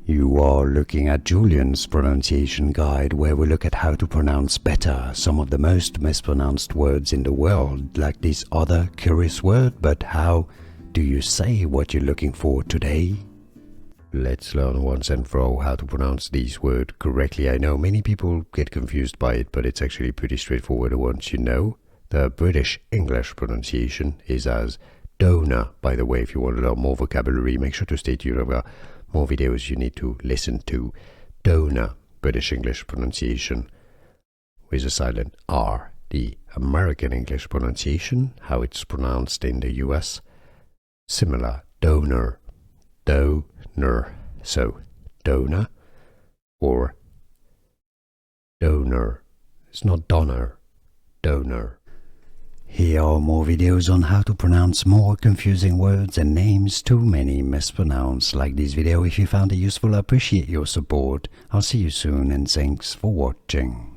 You are looking at Julian's pronunciation guide, where we look at how to pronounce better some of the most mispronounced words in the world, like this other curious word. But how do you say what you're looking for today? Let's learn once and for all how to pronounce this word correctly. I know many people get confused by it, but it's actually pretty straightforward once you know. The British English pronunciation is as donor. By the way, if you want to learn more vocabulary, make sure to stay tuned. I've got more videos you need to listen to. Donor, British English pronunciation with a silent R. The American English pronunciation, how it's pronounced in the US, similar, donor, donor. So, donor or donor. It's not donor, donor. Here are more videos on how to pronounce more confusing words and names too many mispronounced. Like this video if you found it useful. I appreciate your support. I'll see you soon and thanks for watching.